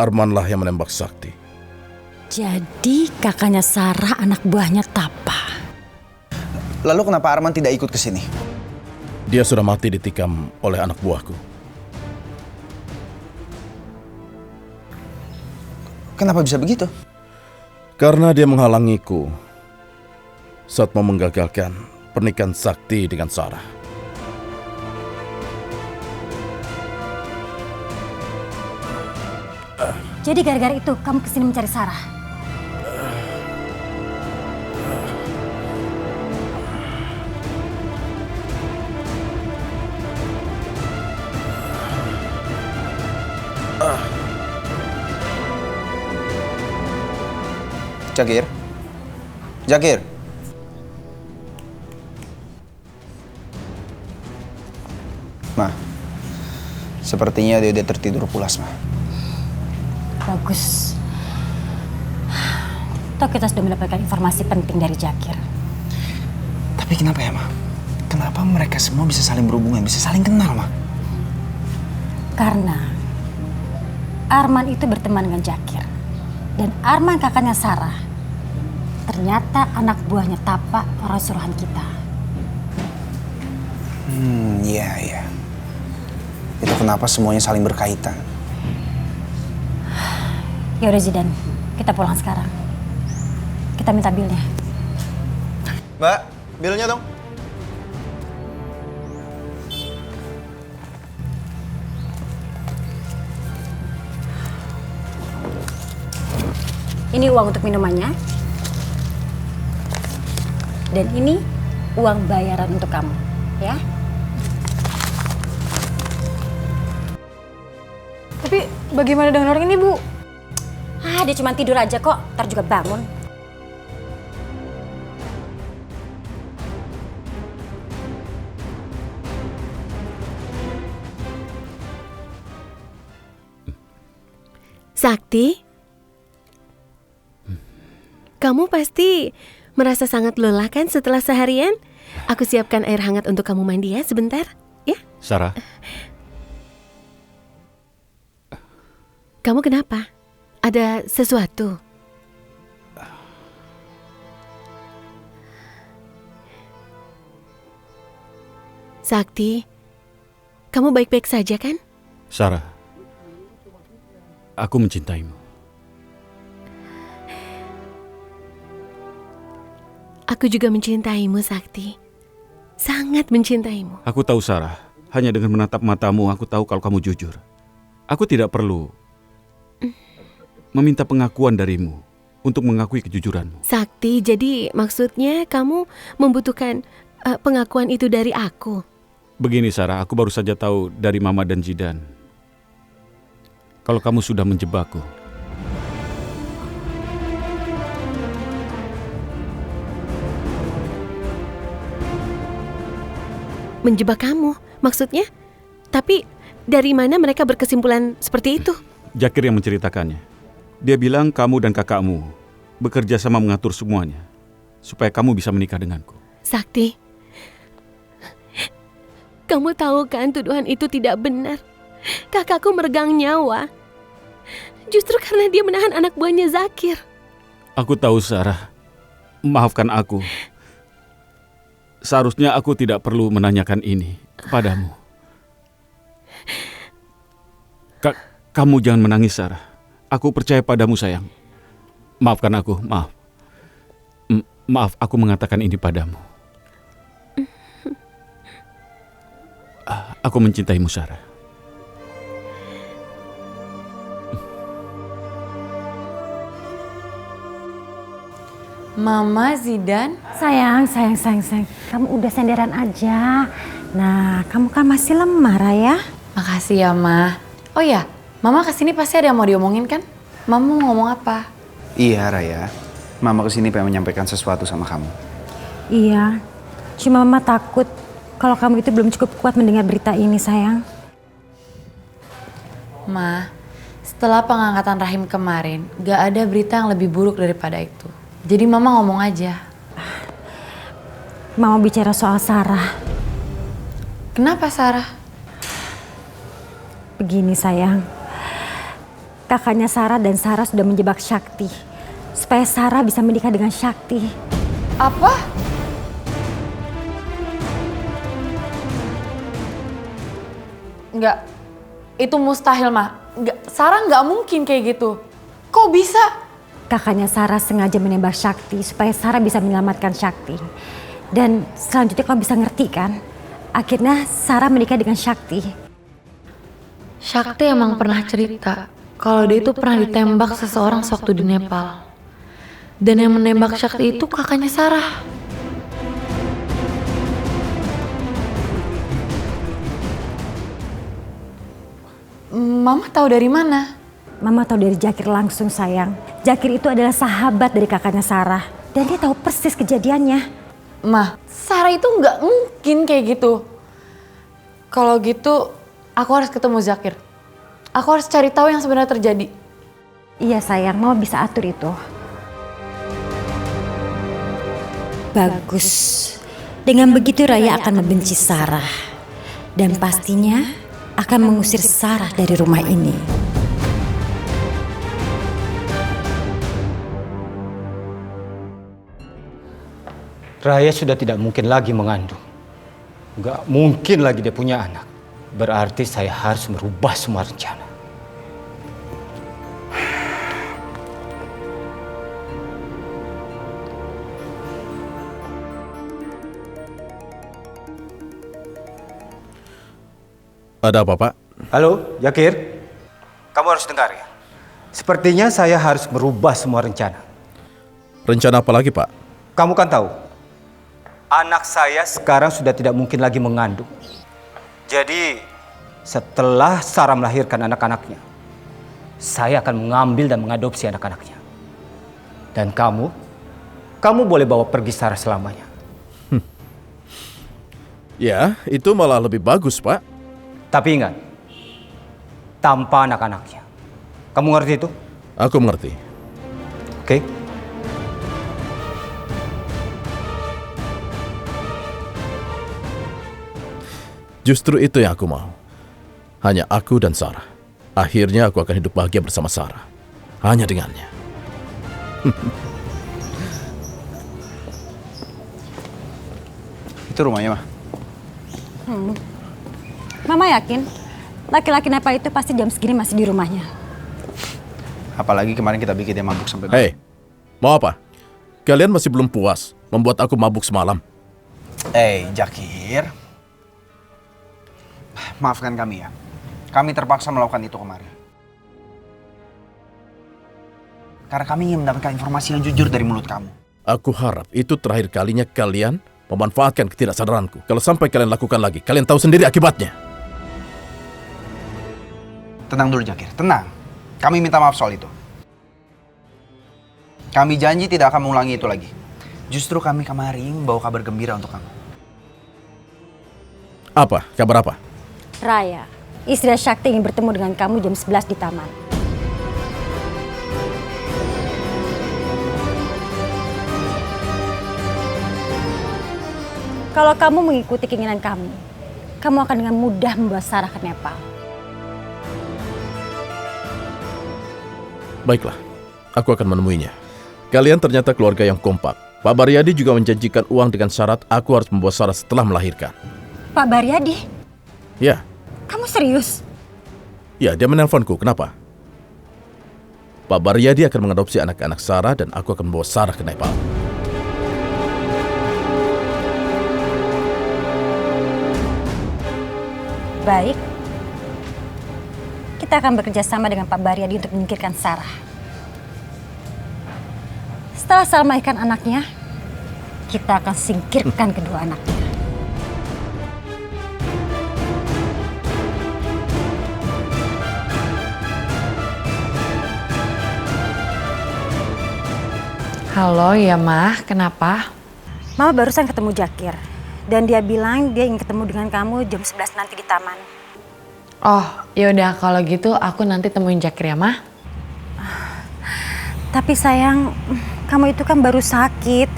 Armanlah yang menembak Sakti. Jadi kakaknya Sarah anak buahnya Tapa. Lalu kenapa Arman tidak ikut ke sini? Dia sudah mati ditikam oleh anak buahku. Kenapa bisa begitu? Karena dia menghalangiku saat mau menggagalkan pernikahan Sakti dengan Sarah. Jadi gara-gara itu kamu kesini mencari Sarah? Jakir. Ma, sepertinya dia tertidur pulas, Ma. Bagus. Toh kita sudah mendapatkan informasi penting dari Jakir. Tapi kenapa ya, Ma? Kenapa mereka semua bisa saling berhubungan, bisa saling kenal, Ma? Karena Arman itu berteman dengan Jakir. Dan Arman kakaknya Sarah ternyata anak buahnya Tapa, orang suruhan kita. Iya. Itu kenapa semuanya saling berkaitan. Ya udah Zidan, kita pulang sekarang. Kita minta bilnya. Mbak, bilnya dong. Ini uang untuk minumannya. Dan ini uang bayaran untuk kamu, ya. Tapi bagaimana dengan orang ini, Bu? Dia cuma tidur aja kok, ntar juga bangun. Sakti? Kamu pasti merasa sangat lelah kan setelah seharian? Aku siapkan air hangat untuk kamu mandi ya sebentar, ya? Sarah. Kamu kenapa? Ada sesuatu? Sakti, kamu baik-baik saja kan? Sarah, aku mencintaimu. Aku juga mencintaimu, Sakti. Sangat mencintaimu. Aku tahu, Sarah. Hanya dengan menatap matamu, aku tahu kalau kamu jujur. Aku tidak perlu meminta pengakuan darimu untuk mengakui kejujuranmu. Sakti, jadi maksudnya kamu membutuhkan pengakuan itu dari aku? Begini, Sarah, aku baru saja tahu dari Mama dan Zidan kalau kamu sudah menjebakku. Menjebak kamu, maksudnya? Tapi dari mana mereka berkesimpulan seperti itu? Jakir yang menceritakannya. Dia bilang kamu dan kakakmu bekerja sama mengatur semuanya supaya kamu bisa menikah denganku. Sakti, kamu tahu kan tuduhan itu tidak benar. Kakakku meregang nyawa. Justru karena dia menahan anak buahnya Zakir. Aku tahu, Sarah. Maafkan aku. Seharusnya aku tidak perlu menanyakan ini kepadamu. Kamu jangan menangis, Sarah. Aku percaya padamu, sayang. Maafkan aku, maaf. Maaf aku mengatakan ini padamu. Aku mencintaimu, Sarah. Mama, Zidan. Sayang. Kamu udah senderan aja. Nah, kamu kan masih lemah, Raya. Makasih ya, Ma. Oh ya, Mama kesini pasti ada yang mau diomongin kan? Mama mau ngomong apa? Iya, Raya. Mama kesini pengen menyampaikan sesuatu sama kamu. Iya, cuma Mama takut kalau kamu itu belum cukup kuat mendengar berita ini, sayang. Ma, setelah pengangkatan rahim kemarin, gak ada berita yang lebih buruk daripada itu. Jadi Mama ngomong aja. Mama bicara soal Sarah. Kenapa, Sarah? Begini, sayang. Kakaknya Sarah dan Sarah sudah menjebak Sakti supaya Sarah bisa menikah dengan Sakti. Apa? Enggak, itu mustahil, Ma. Enggak, Sarah nggak mungkin kayak gitu. Kok bisa? Kakaknya Sarah sengaja menembak Sakti supaya Sarah bisa menyelamatkan Sakti. Dan selanjutnya kau bisa ngerti kan? Akhirnya Sarah menikah dengan Sakti. Sakti emang pernah cerita kalau dia itu pernah ditembak seseorang sewaktu di Nepal. Dan yang menembak Sakti itu kakaknya Sarah. Mama tahu dari mana? Mama tahu dari Jakir langsung, sayang. Jakir itu adalah sahabat dari kakaknya Sarah. Dan dia tahu persis kejadiannya. Ma, Sarah itu nggak mungkin kayak gitu. Kalau gitu, aku harus ketemu Zakir. Aku harus cari tahu yang sebenarnya terjadi. Iya sayang, Mama bisa atur itu. Bagus. Dengan begitu Raya akan membenci Sarah. Dan pastinya akan mengusir Sarah dari rumah ini. Raya sudah tidak mungkin lagi mengandung. Gak mungkin lagi dia punya anak. Berarti saya harus merubah semua rencana. Ada apa, Pak? Halo, Jakir. Kamu harus dengar ya. Sepertinya saya harus merubah semua rencana. Rencana apa lagi, Pak? Kamu kan tahu, anak saya sekarang sudah tidak mungkin lagi mengandung. Jadi, setelah Sarah melahirkan anak-anaknya, saya akan mengambil dan mengadopsi anak-anaknya. Dan kamu boleh bawa pergi Sarah selamanya. Ya, itu malah lebih bagus, Pak. Tapi ingat, tanpa anak-anaknya. Kamu ngerti itu? Aku mengerti. Oke? Justru itu yang aku mau. Hanya aku dan Sarah. Akhirnya aku akan hidup bahagia bersama Sarah. Hanya dengannya. Itu rumahnya, Ma. Mama yakin laki-laki Nepal itu pasti jam segini masih di rumahnya. Apalagi kemarin kita bikin dia mabuk sampai... Hei, mau apa? Kalian masih belum puas membuat aku mabuk semalam. Jakir. Maafkan kami ya. Kami terpaksa melakukan itu kemarin. Karena kami ingin mendapatkan informasi yang jujur dari mulut kamu. Aku harap itu terakhir kalinya kalian memanfaatkan ketidaksadaranku. Kalau sampai kalian lakukan lagi, kalian tahu sendiri akibatnya. Tenang dulu, Jakir. Tenang. Kami minta maaf soal itu. Kami janji tidak akan mengulangi itu lagi. Justru kami kemarin bawa kabar gembira untuk kamu. Apa? Kabar apa? Raya, istri Sakti ingin bertemu dengan kamu jam 11 di taman. Kalau kamu mengikuti keinginan kamu akan dengan mudah membawa Sarah ke Nepal. Baiklah, aku akan menemuinya. Kalian ternyata keluarga yang kompak. Pak Baryadi juga menjanjikan uang dengan syarat aku harus membawa Sarah setelah melahirkan. Pak Baryadi, Ya, kamu serius? ya dia menelponku. Kenapa? Pak Baryadi akan mengadopsi anak-anak Sarah dan aku akan membawa Sarah ke Nepal. Baik. Kita akan bekerja sama dengan Pak Baryadi untuk menyingkirkan Sarah. Setelah Sarah melahirkan anaknya, kita akan singkirkan kedua anaknya. Halo ya, Mah. Kenapa? Mama barusan ketemu Jakir. Dan dia bilang dia ingin ketemu dengan kamu jam 11 nanti di taman. Oh, yaudah kalau gitu aku nanti temuin Jakir ya, Mah. Tapi sayang, kamu itu kan baru sakit.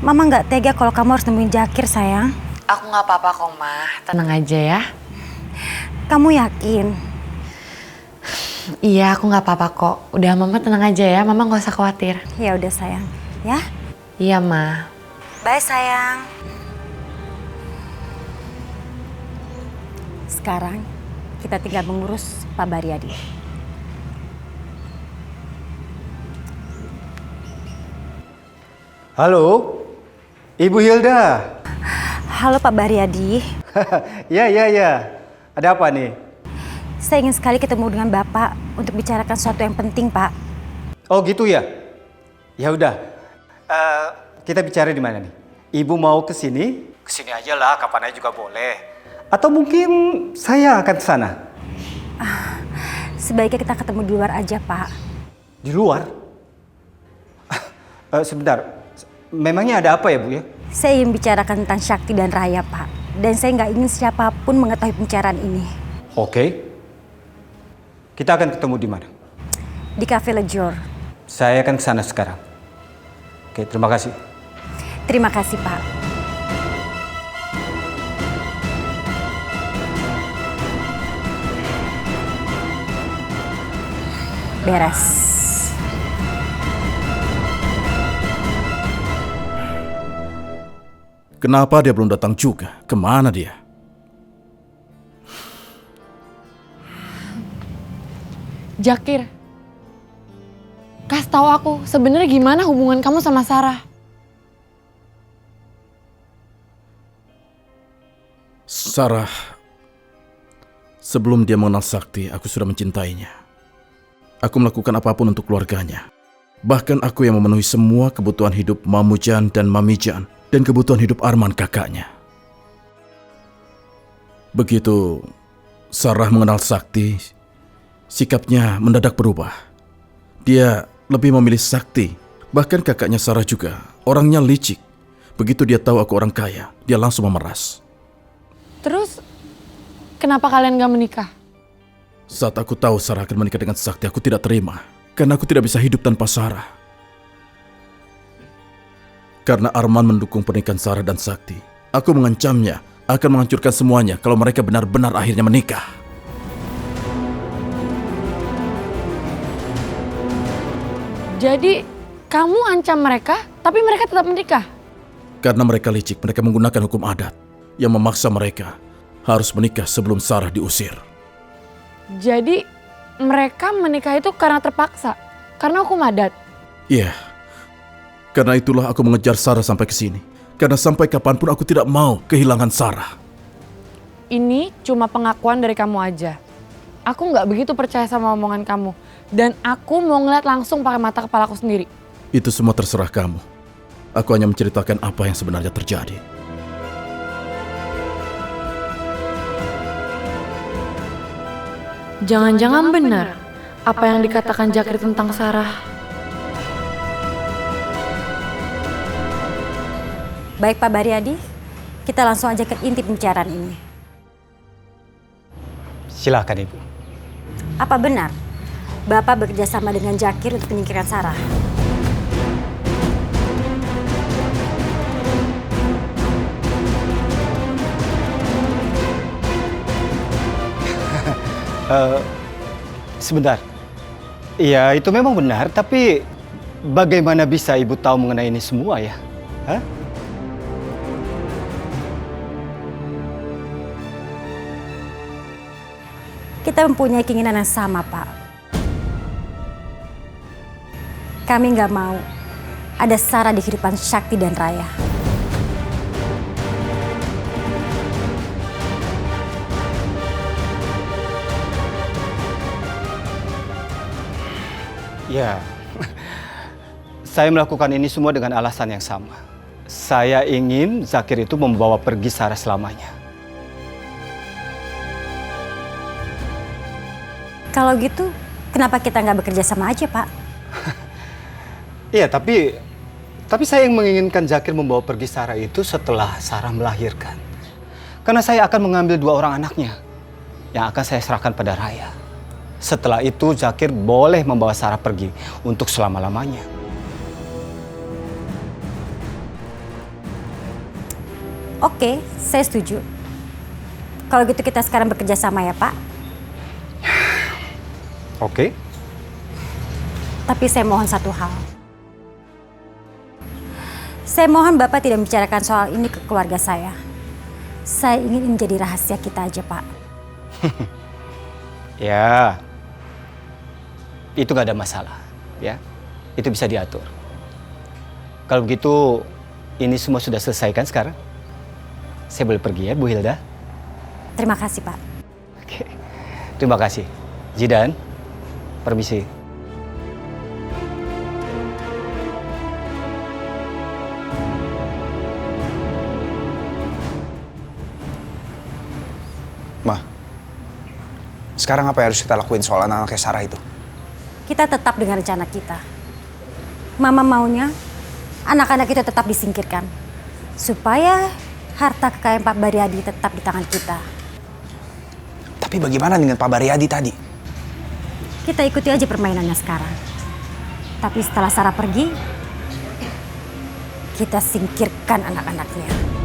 Mama nggak tega kalau kamu harus nemuin Jakir, sayang. Aku nggak apa-apa kok, Mah. Tenang aja ya. Kamu yakin? Iya, aku nggak apa-apa kok. Udah Mama tenang aja ya, Mama nggak usah khawatir. Ya udah sayang, ya. Iya, Ma. Bye sayang. Sekarang kita tinggal mengurus Pak Baryadi. Halo, Ibu Hilda. Halo Pak Baryadi, Ya. Ada apa nih? saya ingin sekali ketemu dengan Bapak untuk bicarakan sesuatu yang penting, Pak. Oh gitu ya? Ya udah. Kita bicara di mana nih? Ibu mau ke sini? Ke sini aja lah, kapan aja juga boleh. Atau mungkin saya akan ke sana. Sebaiknya kita ketemu di luar aja, Pak. Di luar? Sebentar. Memangnya ada apa ya, Bu ya? Saya ingin bicarakan tentang Sakti dan Raya, Pak. Dan saya nggak ingin siapapun mengetahui pembicaraan ini. Oke. Kita akan ketemu di mana? Di Cafe Lejor. Saya akan ke sana sekarang. Oke, terima kasih. Terima kasih, Pak. Beres. Kenapa dia belum datang juga? Kemana dia? Jakir, kasih tahu aku sebenarnya gimana hubungan kamu sama Sarah? Sarah, sebelum dia mengenal Sakti, aku sudah mencintainya. Aku melakukan apapun untuk keluarganya. Bahkan aku yang memenuhi semua kebutuhan hidup Mamujan dan Mamijan dan kebutuhan hidup Arman kakaknya. Begitu Sarah mengenal Sakti, sikapnya mendadak berubah. Dia lebih memilih Sakti. Bahkan kakaknya Sarah juga orangnya licik. Begitu dia tahu aku orang kaya, dia langsung memeras. Terus, kenapa kalian gak menikah? Saat aku tahu Sarah akan menikah dengan Sakti, aku tidak terima. Karena aku tidak bisa hidup tanpa Sarah. Karena Arman mendukung pernikahan Sarah dan Sakti, aku mengancamnya akan menghancurkan semuanya kalau mereka benar-benar akhirnya menikah. Jadi, kamu ancam mereka, tapi mereka tetap menikah? Karena mereka licik, mereka menggunakan hukum adat yang memaksa mereka harus menikah sebelum Sarah diusir. Jadi, mereka menikah itu karena terpaksa? Karena hukum adat? Iya. Karena itulah aku mengejar Sarah sampai ke sini. Karena sampai kapanpun aku tidak mau kehilangan Sarah. Ini cuma pengakuan dari kamu aja. Aku nggak begitu percaya sama omongan kamu. Dan aku mau ngeliat langsung pakai mata kepalaku sendiri. Itu semua terserah kamu. Aku hanya menceritakan apa yang sebenarnya terjadi. Jangan-jangan benar apa yang dikatakan Jakir tentang Sarah. Baik Pak Baryadi, kita langsung aja ke inti pembicaraan ini. Silakan Ibu. Apa benar Bapak bekerja sama dengan Jakir untuk menyingkirkan Sarah? Sebentar. Iya, itu memang benar, tapi bagaimana bisa Ibu tahu mengenai ini semua ya? Hah? Kita mempunyai keinginan yang sama, Pak. Kami nggak mau ada Sarah di kehidupan Sakti dan Raya. Ya, saya melakukan ini semua dengan alasan yang sama. Saya ingin Zakir itu membawa pergi Sarah selamanya. Kalau gitu, kenapa kita nggak bekerja sama aja, Pak? Iya, tapi saya yang menginginkan Zakir membawa pergi Sarah itu setelah Sarah melahirkan. Karena saya akan mengambil 2 orang anaknya yang akan saya serahkan pada Raya. Setelah itu Zakir boleh membawa Sarah pergi untuk selama-lamanya. Oke, saya setuju. Kalau gitu kita sekarang bekerja sama ya, Pak. Oke. Tapi saya mohon satu hal. Saya mohon Bapak tidak membicarakan soal ini ke keluarga saya. Saya ingin ini menjadi rahasia kita aja, Pak. Ya, itu gak ada masalah, ya. Itu bisa diatur. Kalau begitu, ini semua sudah selesai kan sekarang? Saya boleh pergi ya, Bu Hilda? Terima kasih, Pak. Oke, terima kasih. Zidan, permisi. Ma, sekarang apa yang harus kita lakuin soal anak-anaknya Sarah itu? Kita tetap dengan rencana kita. Mama maunya anak-anak itu tetap disingkirkan. Supaya harta kekayaan Pak Baryadi tetap di tangan kita. Tapi bagaimana dengan Pak Baryadi tadi? Kita ikuti aja permainannya sekarang. Tapi setelah Sarah pergi, kita singkirkan anak-anaknya.